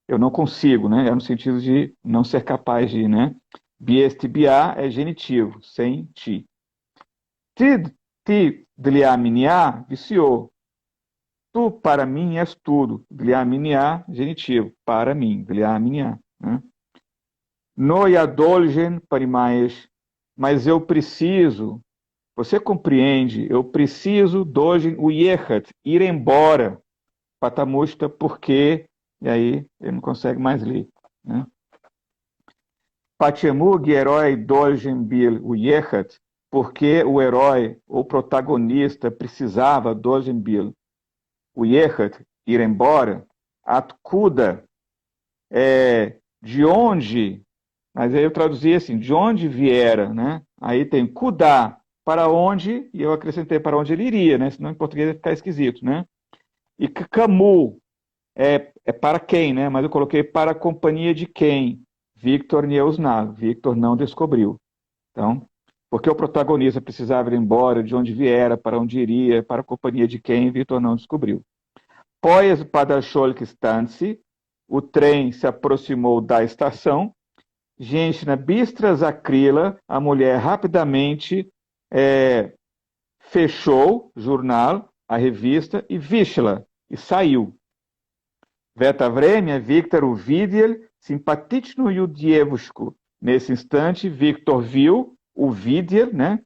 B: Eu não consigo, né? É no sentido de não ser capaz de, né? Без тебя é genitivo, sem ti. Ты для меня viciou. Tu, para mim, és tudo. Для меня, genitivo. Para mim. Для меня. Né? No я должен, понимаешь, mas eu preciso, você compreende, eu preciso dojen uyechat, ir embora, patamusta, porque, e aí ele não consegue mais ler, né? Pachemug, herói dojen bil uyechat, porque o herói, ou protagonista, precisava dojen bil uyechat, ir embora, atkuda, de onde, mas aí eu traduzi assim, de onde viera, né? Aí tem kudá, para onde, e eu acrescentei para onde ele iria, né? Senão em português vai ficar esquisito, né? E camu é para quem, né? Mas eu coloquei para a companhia de quem? Victor Nieusnag. Victor não descobriu. Então, porque o protagonista precisava ir embora, de onde viera, para onde iria, para a companhia de quem, Victor não descobriu. Pois Padashol Stanci, o trem se aproximou da estação. Gente, na Bistras Acrila, a mulher rapidamente fechou o jornal, a revista, e Vishla, e saiu. Veta vremia, Victor uvidiel, simpatično Yudievusku. Nesse instante, Victor viu o Vidiel, né?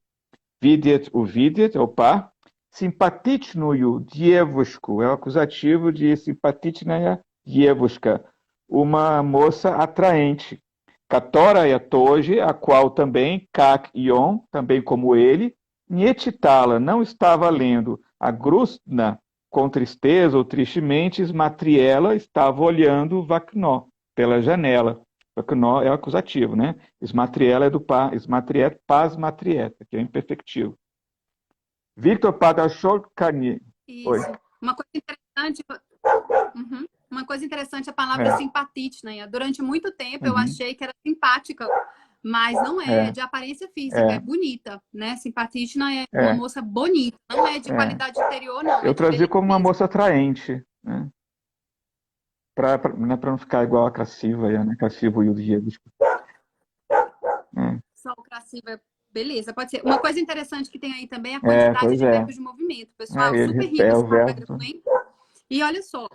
B: Vidiet, o Vidiet, é o par. Simpatično Yudievusku, é o acusativo de simpatičnaja Dievuska, uma moça atraente. Katora Yatoji, a qual também, Kak Ion, também como ele, Nietitala não estava lendo a Grusna com tristeza ou tristemente, Smatriela estava olhando Vaknó pela janela. Vaknó é o acusativo, né? Smatriela é do par, Smatriet, paz matrieta, que é imperfectivo. Victor Padashol Carnier.
A: Isso. Uma coisa interessante. Uhum. Uma coisa interessante, a palavra simpatite, né? Durante muito tempo eu achei que era simpática, mas não é de aparência física, é bonita, né? Simpaticna é uma moça bonita, não é de qualidade interior, não.
B: Eu traduzi como uma moça atraente, né? Para não ficar igual a Crassiva, né? Crassiva e o Diego.
A: Só o Crassiva, beleza, pode ser. Uma coisa interessante que tem aí também é a quantidade de verbos de movimento, pessoal. Super rico esse parágrafo, hein? E olha só,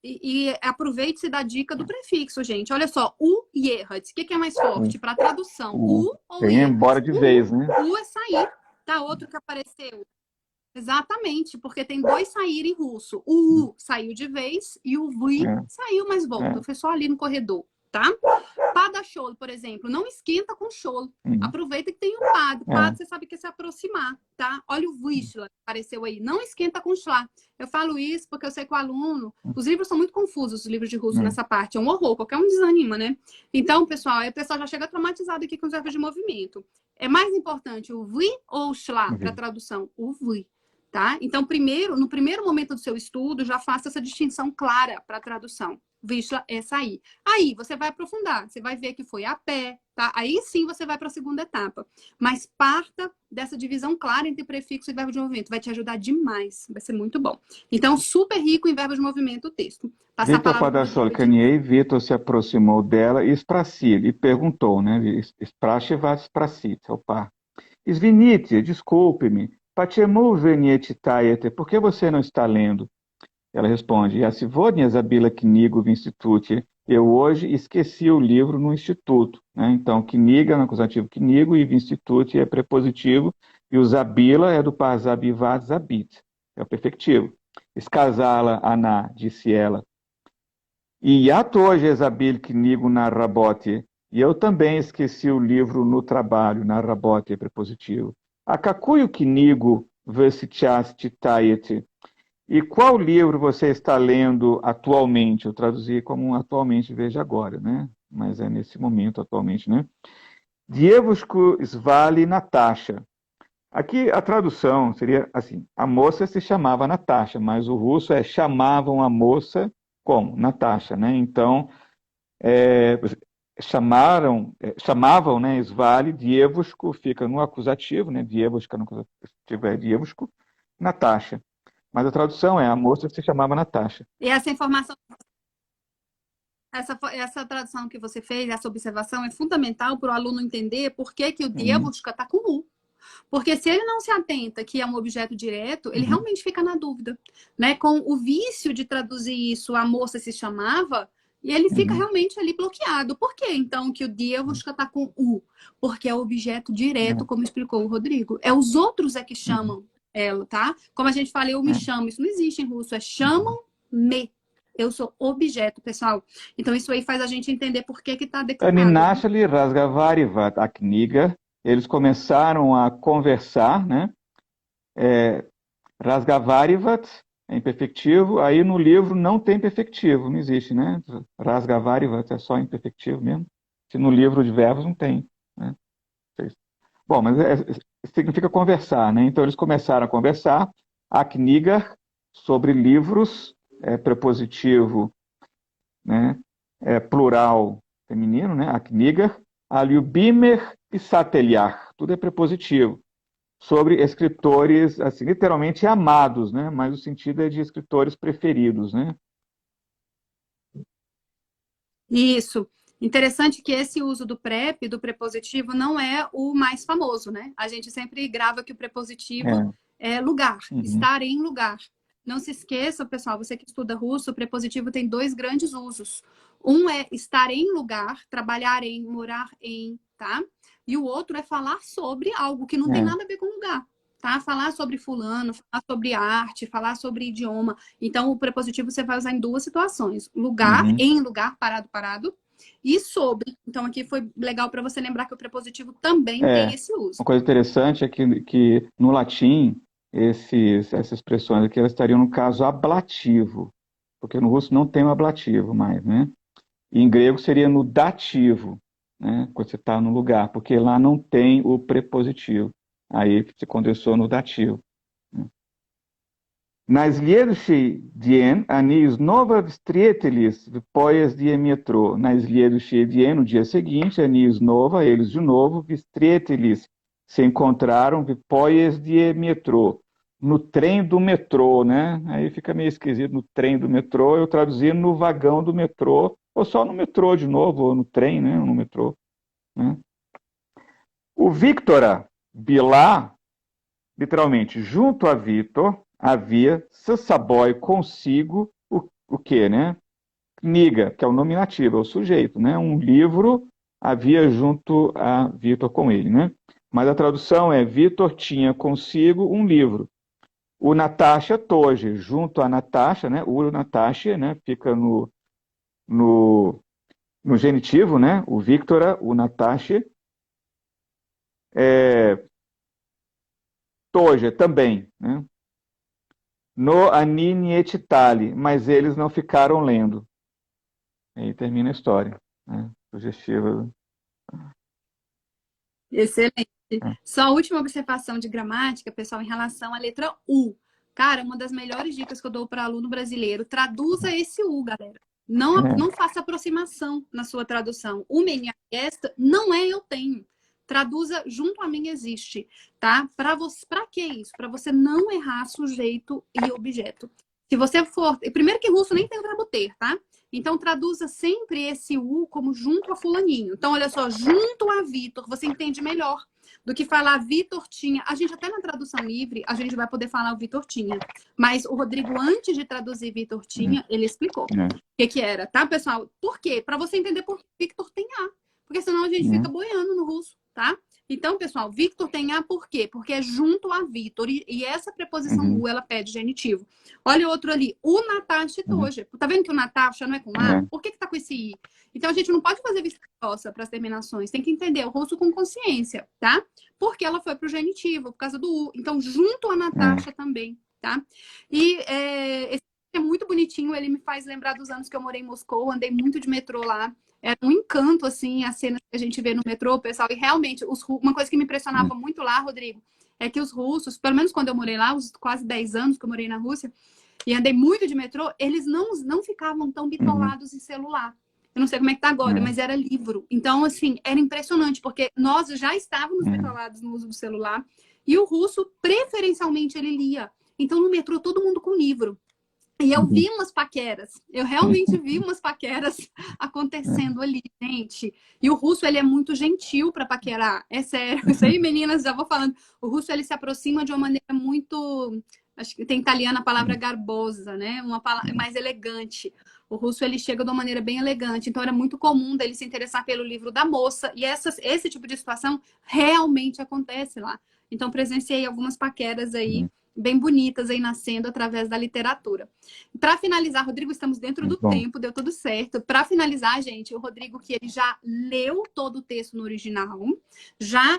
A: e aproveite-se da dica do prefixo, gente. Olha só, u e errat. O que é mais forte para tradução? U ou
B: tem embora de vez, né?
A: U é sair. Tá outro que apareceu. Exatamente, porque tem dois sair em russo. O U saiu de vez e o V saiu, mas volta. Foi só ali no corredor, tá? Padashol, por exemplo, não esquenta com shol. Aproveita que tem o pad. Pad, você sabe que é se aproximar, tá? Olha o vishla que apareceu aí. Não esquenta com shla. Eu falo isso porque eu sei que o aluno... Os livros são muito confusos, os livros de russo nessa parte. É um horror, qualquer um desanima, né? Então, pessoal, aí o pessoal já chega traumatizado aqui com os verbos de movimento. É mais importante o vi ou o shla para tradução? O vi. Tá? Então, no primeiro momento do seu estudo, já faça essa distinção clara para a tradução. Vishla é sair. Aí, você vai aprofundar. Você vai ver que foi a pé, tá? Aí sim você vai para a segunda etapa. Mas parta dessa divisão clara entre prefixo e verbo de movimento. Vai te ajudar demais. Vai ser muito bom. Então, super rico em verbo de movimento o texto.
B: Vitor Padashol Kaniei, Vitor se aproximou dela e perguntou, né? Sprashevat Sprasit, é o par. Svinite, desculpe-me. Pachemu venietitaiete, por que você não está lendo? Ela responde, Asivodnia Zabila Knigo Vinstitute, eu hoje esqueci o livro no instituto. Né? Então, Kniga é no acusativo Knigo e Vinstitute é prepositivo, e o Zabila é do par Zabivat Zabit, é o perfectivo. Escasala Aná, disse ela. E atoje Zabil Knigo na Rabote, e eu também esqueci o livro no trabalho, na Rabote é prepositivo. Akakuyo Knigo Vesichas Titaiete. E qual livro você está lendo atualmente? Eu traduzi como atualmente, veja agora, né? Mas é nesse momento, atualmente, né? Dievusku Svali Natasha. Aqui a tradução seria assim, a moça se chamava Natasha, mas o russo chamavam a moça como? Natasha, né? Então, chamavam, né, Svali, Dievusku, fica no acusativo, né? Dievuska no acusativo é Dievusku, Natasha. Mas a tradução a moça se chamava Natasha.
A: E essa informação, essa tradução que você fez, essa observação é fundamental para o aluno entender por que o Dievushka está com U. Porque se ele não se atenta que é um objeto direto, ele realmente fica na dúvida. Né? Com o vício de traduzir isso, a moça se chamava, E ele fica realmente ali bloqueado. Por que, então, que o девушка está com U? Porque é o objeto direto, como explicou o Rodrigo. É os outros é que chamam ela, tá? Como a gente fala, eu me chamo. Isso não existe em russo. É chamam-me. Eu sou objeto, pessoal. Então, isso aí faz a gente entender por que está
B: Они
A: declinado.
B: начали разговаривать a книга, eles começaram a conversar, né? Разговаривать é imperfectivo, aí no livro não tem perfectivo, não existe, né? Разговаривать é só imperfectivo mesmo. Se no livro de verbos não tem, né? Bom, mas significa conversar, né? Então eles começaram a conversar, a kniga, sobre livros, prepositivo, né? Plural feminino, né? A kniga, a Lyubimer e Satelhar, tudo é prepositivo. Sobre escritores, assim, literalmente amados, né? Mas o sentido é de escritores preferidos, né?
A: Isso. Interessante que esse uso do prep, do prepositivo, não é o mais famoso, né? A gente sempre grava que o prepositivo é lugar, estar em lugar. Não se esqueça, pessoal, você que estuda russo, o prepositivo tem dois grandes usos. Um é estar em lugar, trabalhar em, morar em, tá? E o outro é falar sobre algo que não tem nada a ver com lugar, tá? Falar sobre fulano, falar sobre arte, falar sobre idioma. Então, o prepositivo você vai usar em duas situações. Lugar, em lugar, parado, parado. E sobre. Então, aqui foi legal para você lembrar que o prepositivo também tem esse uso.
B: Uma coisa interessante é que no latim, essas expressões aqui elas estariam no caso ablativo, porque no russo não tem o ablativo mais, né? E em grego seria no dativo, né? Quando você está no lugar, porque lá não tem o prepositivo. Aí se condensou no dativo. Na следующий день они снова встретились в поезде метро. На следующий день, no dia seguinte, они снова, eles de novo, встретились, se encontraram в поезде метро. No trem do metrô, né? Aí fica meio esquisito, no trem do metrô, eu traduzi no vagão do metrô, ou só no metrô de novo, ou no trem, né? Ou no metrô, né? O Victora Bilá, literalmente, junto a Vitor, havia Sasaboy consigo o quê, né? Kniga, que é o nominativo, é o sujeito, né? Um livro havia junto a Vitor com ele, né? Mas a tradução é Vitor tinha consigo um livro. O Natasha Toje, junto a Natasha, né? O Natasha, né? Fica no genitivo, né? O Victora, o Natasha. Toje também, né? No Anini et Tali, mas eles não ficaram lendo. Aí termina a história, né? Sugestiva.
A: Excelente. Só a última observação de gramática, pessoal, em relação à letra U. Cara, uma das melhores dicas que eu dou para aluno brasileiro, traduza esse U, galera. Não faça aproximação na sua tradução. O minha esta não é eu tenho. Traduza junto a mim existe, tá? Para que isso? Para você não errar sujeito e objeto. Se você for... Primeiro que russo nem tem o verbo ter, tá? Então, traduza sempre esse U como junto a fulaninho. Então, olha só, junto a Vitor, você entende melhor do que falar Vitor tinha. A gente até na tradução livre, a gente vai poder falar o Vitor tinha. Mas o Rodrigo, antes de traduzir Vitor tinha, ele explicou o que era, tá, pessoal? Por quê? Para você entender por que Victor tem A. Porque senão a gente fica boiando no russo, tá? Então, pessoal, Victor tem A por quê? Porque é junto a Vitor. E essa preposição U, ela pede genitivo. Olha o outro ali. O Natasha Toja. Tá vendo que o Natasha não é com A? Por que tá com esse I? Então, a gente não pode fazer vista grossa para as terminações. Tem que entender o russo com consciência, tá? Porque ela foi pro genitivo, por causa do U. Então, junto a Natasha também, tá? E esse é muito bonitinho. Ele me faz lembrar dos anos que eu morei em Moscou. Andei muito de metrô lá. Era um encanto, assim, a cena que a gente vê no metrô, pessoal. E realmente, uma coisa que me impressionava muito lá, Rodrigo, é que os russos, pelo menos quando eu morei lá, os quase 10 anos que eu morei na Rússia, e andei muito de metrô, eles não ficavam tão bitolados em celular. Eu não sei como é que tá agora, mas era livro. Então, assim, era impressionante, porque nós já estávamos bitolados no uso do celular, e o russo, preferencialmente, ele lia. Então, no metrô, todo mundo com livro. E eu vi umas paqueras, eu realmente vi umas paqueras acontecendo ali, gente. E o russo, ele é muito gentil para paquerar, é sério. Isso aí, meninas, já vou falando. O russo, ele se aproxima de uma maneira muito... Acho que tem italiana a palavra garbosa, né? Uma palavra mais elegante. O russo, ele chega de uma maneira bem elegante. Então, era muito comum dele se interessar pelo livro da moça. E esse tipo de situação realmente acontece lá. Então, presenciei algumas paqueras aí, bem bonitas aí nascendo através da literatura. Para finalizar, Rodrigo, estamos dentro do
B: Bom,
A: tempo, deu tudo certo. Para finalizar, gente, o Rodrigo, que ele já leu todo o texto no original, já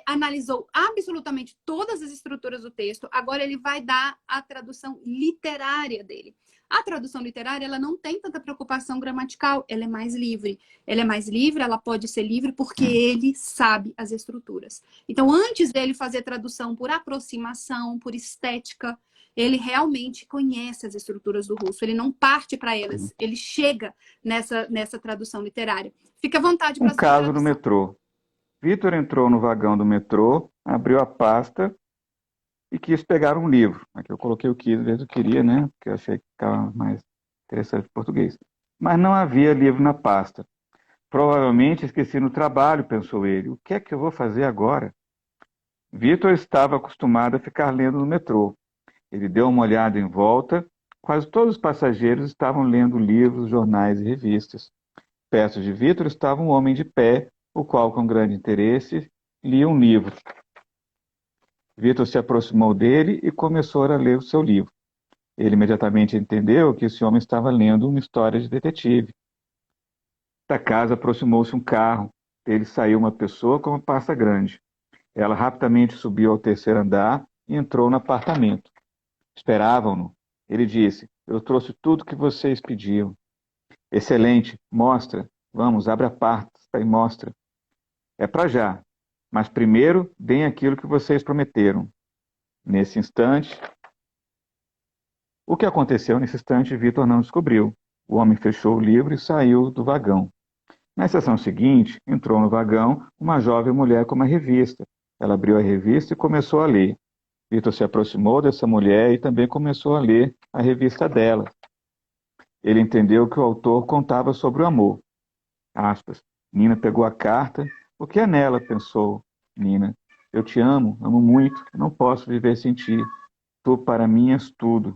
A: analisou absolutamente todas as estruturas do texto, agora ele vai dar a tradução literária dele. A tradução literária, ela não tem tanta preocupação gramatical, ela é mais livre. Ela é mais livre, ela pode ser livre porque ele sabe as estruturas. Então, antes dele fazer tradução por aproximação, por estética, ele realmente conhece as estruturas do russo, ele não parte para elas, ele chega nessa tradução literária. Fica à vontade para
B: um
A: a sua
B: caso no
A: tradução.
B: metrô. Vitor entrou no vagão do metrô, abriu a pasta e quis pegar um livro. Aqui eu coloquei o quis, às vezes eu queria, né? Porque eu achei que ficava mais interessante em português. Mas não havia livro na pasta. Provavelmente esqueci no trabalho, pensou ele. O que é que eu vou fazer agora? Vitor estava acostumado a ficar lendo no metrô. Ele deu uma olhada em volta. Quase todos os passageiros estavam lendo livros, jornais e revistas. Perto de Vitor estava um homem de pé, o qual, com grande interesse, lia um livro. Vitor se aproximou dele e começou a ler o seu livro. Ele imediatamente entendeu que esse homem estava lendo uma história de detetive. Da casa aproximou-se um carro. Dele saiu uma pessoa com uma pasta grande. Ela rapidamente subiu ao terceiro andar e entrou no apartamento. Esperavam-no. Ele disse: "Eu trouxe tudo que vocês pediam." "Excelente. Mostra. Vamos, abre a pasta e mostra." "É para já. Mas primeiro, deem aquilo que vocês prometeram." Nesse instante, o que aconteceu nesse instante, Vitor não descobriu. O homem fechou o livro e saiu do vagão. Na estação seguinte, entrou no vagão uma jovem mulher com uma revista. Ela abriu a revista e começou a ler. Vitor se aproximou dessa mulher e também começou a ler a revista dela. Ele entendeu que o autor contava sobre o amor. Aspas. Nina pegou a carta. "O que é nela?" pensou Nina. "Eu te amo, amo muito, não posso viver sem ti. Tu para mim és tudo.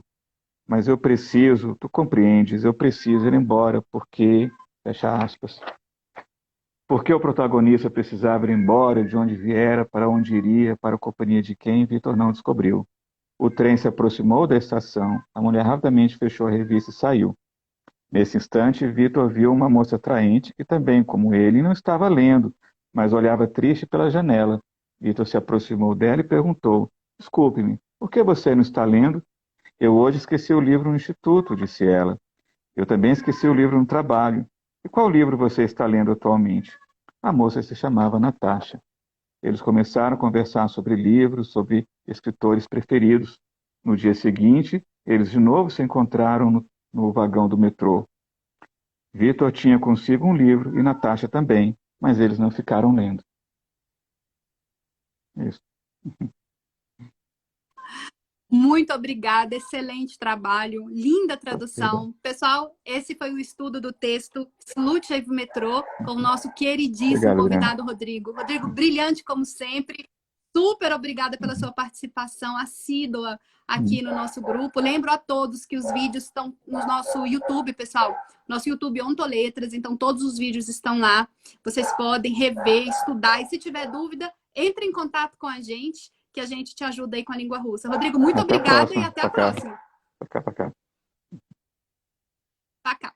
B: Mas eu preciso, tu compreendes, eu preciso ir embora, porque..." Fecha aspas. Porque o protagonista precisava ir embora, de onde viera, para onde iria, para a companhia de quem, Vitor não descobriu. O trem se aproximou da estação. A mulher rapidamente fechou a revista e saiu. Nesse instante, Vitor viu uma moça atraente que também, como ele, não estava lendo, mas olhava triste pela janela. Vitor se aproximou dela e perguntou: "Desculpe-me, por que você não está lendo?" "Eu hoje esqueci o livro no instituto", disse ela. "Eu também esqueci o livro no trabalho." "E qual livro você está lendo atualmente?" A moça se chamava Natasha. Eles começaram a conversar sobre livros, sobre escritores preferidos. No dia seguinte, eles de novo se encontraram no vagão do metrô. Vitor tinha consigo um livro e Natasha também, mas eles não ficaram lendo. Isso.
A: Muito obrigada, excelente trabalho, linda tradução. Pessoal, esse foi o estudo do texto Sluchev Metrô, com o nosso queridíssimo
B: Obrigado, Adriana.
A: convidado Rodrigo. Rodrigo, brilhante como sempre. Super obrigada pela sua participação assídua aqui no nosso grupo. Lembro a todos que os vídeos estão no nosso YouTube, pessoal. Nosso YouTube Ontoletras, então todos os vídeos estão lá. Vocês podem rever, estudar. E se tiver dúvida, entre em contato com a gente, que a gente te ajuda aí com a língua russa. Rodrigo, muito
B: Até a
A: obrigada e
B: próxima.
A: até a próxima.
B: Pra cá.
A: Pra cá.